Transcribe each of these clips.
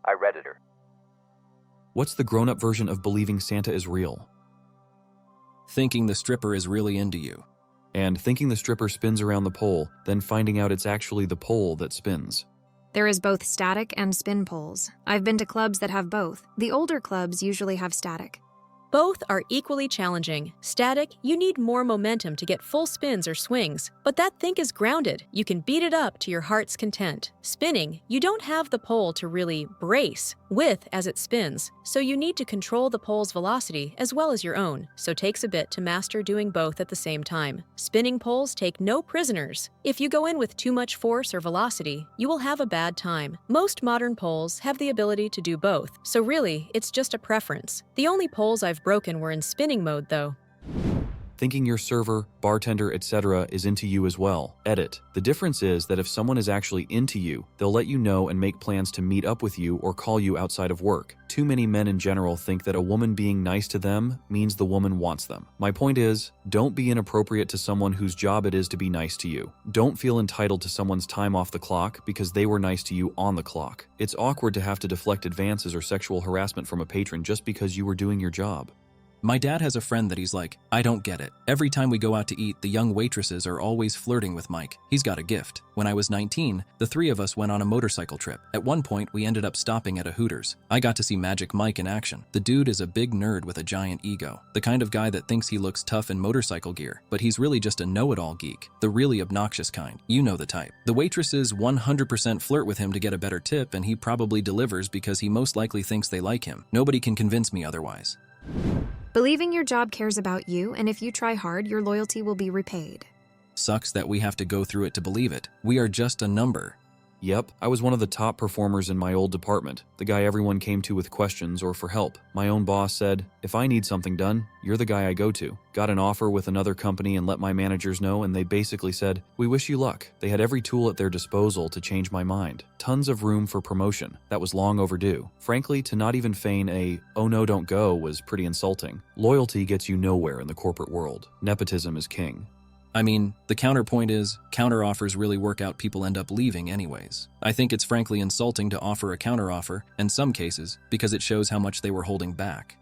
I Redditor. What's the grown-up version of believing Santa is real? Thinking the stripper is really into you. And thinking the stripper spins around the pole, then finding out it's actually the pole that spins. There is both static and spin poles. I've been to clubs that have both. The older clubs usually have static. Both are equally challenging. Static, you need more momentum to get full spins or swings, but that thing is grounded. You can beat it up to your heart's content. Spinning, you don't have the pole to really brace with as it spins, so you need to control the pole's velocity as well as your own, so takes a bit to master doing both at the same time. Spinning poles take no prisoners. If you go in with too much force or velocity, you will have a bad time. Most modern poles have the ability to do both, so really, it's just a preference. The only poles I've broken were in spinning mode though. Thinking your server, bartender, etc. is into you as well. Edit. The difference is that if someone is actually into you, they'll let you know and make plans to meet up with you or call you outside of work. Too many men in general think that a woman being nice to them means the woman wants them. My point is, don't be inappropriate to someone whose job it is to be nice to you. Don't feel entitled to someone's time off the clock because they were nice to you on the clock. It's awkward to have to deflect advances or sexual harassment from a patron just because you were doing your job. My dad has a friend that he's like, I don't get it. Every time we go out to eat, the young waitresses are always flirting with Mike. He's got a gift. When I was 19, the three of us went on a motorcycle trip. At one point, we ended up stopping at a Hooters. I got to see Magic Mike in action. The dude is a big nerd with a giant ego. The kind of guy that thinks he looks tough in motorcycle gear, but he's really just a know-it-all geek. The really obnoxious kind. You know the type. The waitresses 100% flirt with him to get a better tip, and he probably delivers because he most likely thinks they like him. Nobody can convince me otherwise. Believing your job cares about you, and if you try hard, your loyalty will be repaid. Sucks that we have to go through it to believe it. We are just a number. Yep, I was one of the top performers in my old department, the guy everyone came to with questions or for help. My own boss said, if I need something done, you're the guy I go to. Got an offer with another company and let my managers know, and they basically said, we wish you luck. They had every tool at their disposal to change my mind. Tons of room for promotion. That was long overdue. Frankly, to not even feign a, oh no, don't go was pretty insulting. Loyalty gets you nowhere in the corporate world. Nepotism is king. I mean, the counterpoint is, counteroffers really work out, people end up leaving anyways. I think it's frankly insulting to offer a counteroffer, in some cases, because it shows how much they were holding back.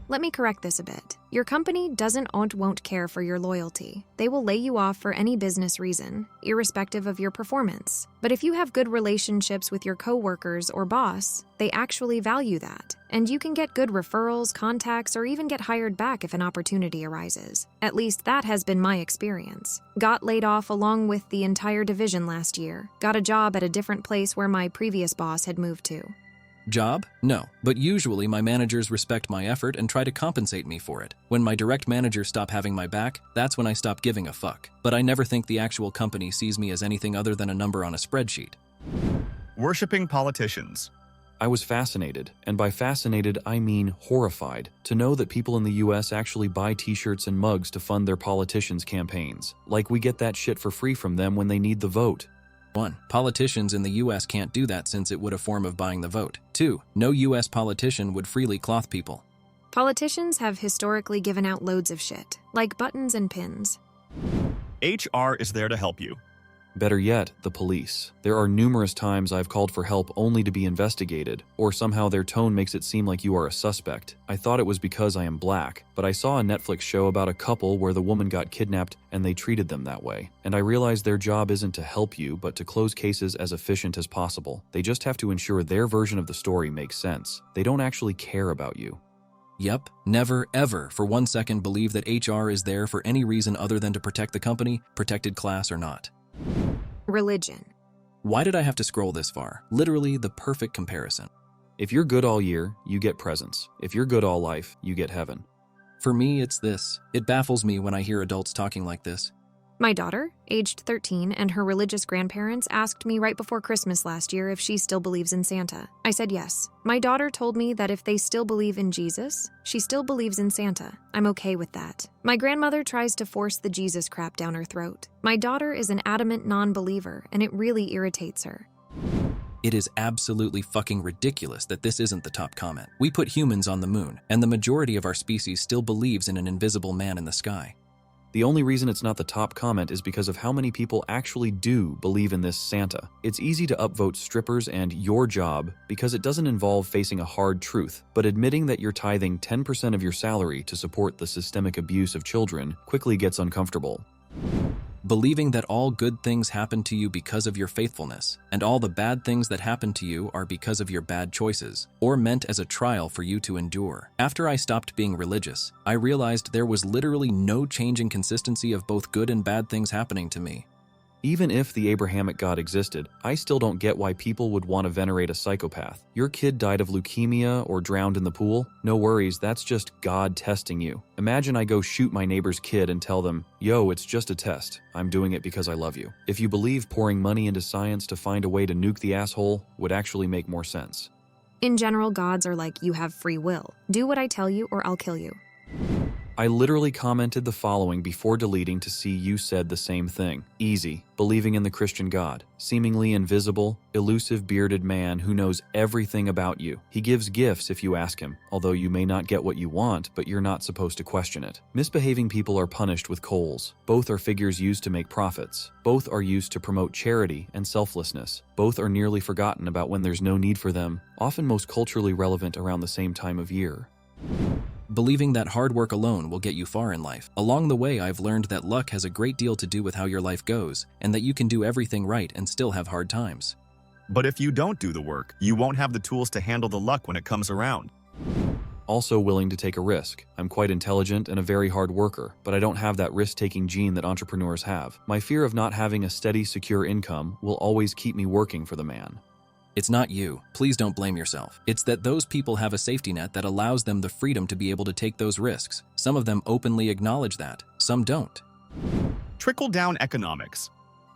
Let me correct this a bit. Your company doesn't or won't care for your loyalty. They will lay you off for any business reason, irrespective of your performance. But if you have good relationships with your coworkers or boss, they actually value that. And you can get good referrals, contacts, or even get hired back if an opportunity arises. At least that has been my experience. Got laid off along with the entire division last year. Got a job at a different place where my previous boss had moved to. Job? No. But usually my managers respect my effort and try to compensate me for it. When my direct managers stop having my back, that's when I stop giving a fuck. But I never think the actual company sees me as anything other than a number on a spreadsheet. Worshipping politicians. I was fascinated, and by fascinated I mean horrified, to know that people in the US actually buy t-shirts and mugs to fund their politicians' campaigns. Like we get that shit for free from them when they need the vote. 1. Politicians in the US can't do that since it would a form of buying the vote. 2. No US politician would freely cloth people. Politicians have historically given out loads of shit, like buttons and pins. HR is there to help you. Better yet, the police. There are numerous times I've called for help only to be investigated, or somehow their tone makes it seem like you are a suspect. I thought it was because I am black, but I saw a Netflix show about a couple where the woman got kidnapped and they treated them that way. And I realized their job isn't to help you, but to close cases as efficient as possible. They just have to ensure their version of the story makes sense. They don't actually care about you. Yep, never ever for 1 second believe that HR is there for any reason other than to protect the company, protected class or not. Religion. Why did I have to scroll this far? Literally the perfect comparison. If you're good all year, you get presents. If you're good all life, you get heaven. For me, it's this. It baffles me when I hear adults talking like this. My daughter, aged 13, and her religious grandparents asked me right before Christmas last year if she still believes in Santa. I said yes. My daughter told me that if they still believe in Jesus, she still believes in Santa. I'm okay with that. My grandmother tries to force the Jesus crap down her throat. My daughter is an adamant non-believer, and it really irritates her. It is absolutely fucking ridiculous that this isn't the top comment. We put humans on the moon, and the majority of our species still believes in an invisible man in the sky. The only reason it's not the top comment is because of how many people actually do believe in this Santa. It's easy to upvote strippers and your job because it doesn't involve facing a hard truth, but admitting that you're tithing 10% of your salary to support the systemic abuse of children quickly gets uncomfortable. Believing that all good things happen to you because of your faithfulness, and all the bad things that happen to you are because of your bad choices, or meant as a trial for you to endure. After I stopped being religious, I realized there was literally no change in consistency of both good and bad things happening to me. Even if the Abrahamic God existed, I still don't get why people would want to venerate a psychopath. Your kid died of leukemia or drowned in the pool? No worries, that's just God testing you. Imagine I go shoot my neighbor's kid and tell them, yo, it's just a test. I'm doing it because I love you. If you believe pouring money into science to find a way to nuke the asshole would actually make more sense. In general, gods are like, you have free will. Do what I tell you or I'll kill you. I literally commented the following before deleting to see you said the same thing. Easy. Believing in the Christian God. Seemingly invisible, elusive bearded man who knows everything about you. He gives gifts if you ask him, although you may not get what you want, but you're not supposed to question it. Misbehaving people are punished with coals. Both are figures used to make profits. Both are used to promote charity and selflessness. Both are nearly forgotten about when there's no need for them, often most culturally relevant around the same time of year. Believing that hard work alone will get you far in life. Along the way, I've learned that luck has a great deal to do with how your life goes, and that you can do everything right and still have hard times. But if you don't do the work, you won't have the tools to handle the luck when it comes around. Also willing to take a risk. I'm quite intelligent and a very hard worker, but I don't have that risk-taking gene that entrepreneurs have. My fear of not having a steady, secure income will always keep me working for the man. It's not you. Please don't blame yourself. It's that those people have a safety net that allows them the freedom to be able to take those risks. Some of them openly acknowledge that. Some don't. Trickle-down economics.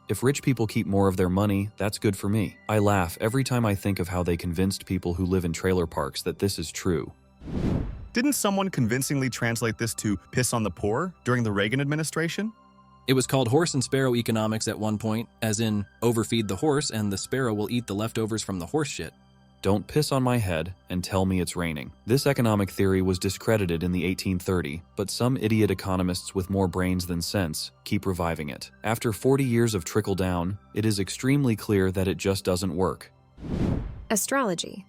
If rich people keep more of their money, that's good for me. I laugh every time I think of how they convinced people who live in trailer parks that this is true. Didn't someone convincingly translate this to piss on the poor during the Reagan administration? It was called horse and sparrow economics at one point, as in, overfeed the horse and the sparrow will eat the leftovers from the horse shit. Don't piss on my head and tell me it's raining. This economic theory was discredited in the 1830s, but some idiot economists with more brains than sense keep reviving it. After 40 years of trickle-down, it is extremely clear that it just doesn't work. Astrology.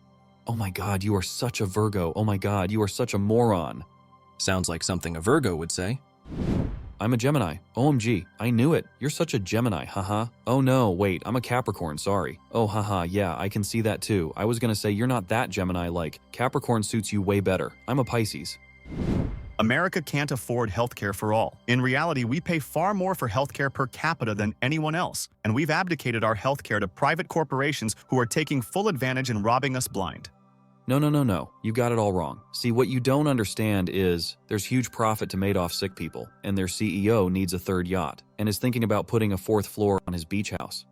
Oh my God, you are such a Virgo. Oh my God, you are such a moron. Sounds like something a Virgo would say. I'm a Gemini. OMG, I knew it. You're such a Gemini, haha. Oh no, wait, I'm a Capricorn, sorry. Oh haha, yeah, I can see that too. I was gonna say you're not that Gemini-like. Capricorn suits you way better. I'm a Pisces. America can't afford healthcare for all. In reality, we pay far more for healthcare per capita than anyone else, and we've abdicated our healthcare to private corporations who are taking full advantage and robbing us blind. No. You got it all wrong. See, what you don't understand is there's huge profit to Madoff's sick people, and their CEO needs a third yacht and is thinking about putting a fourth floor on his beach house.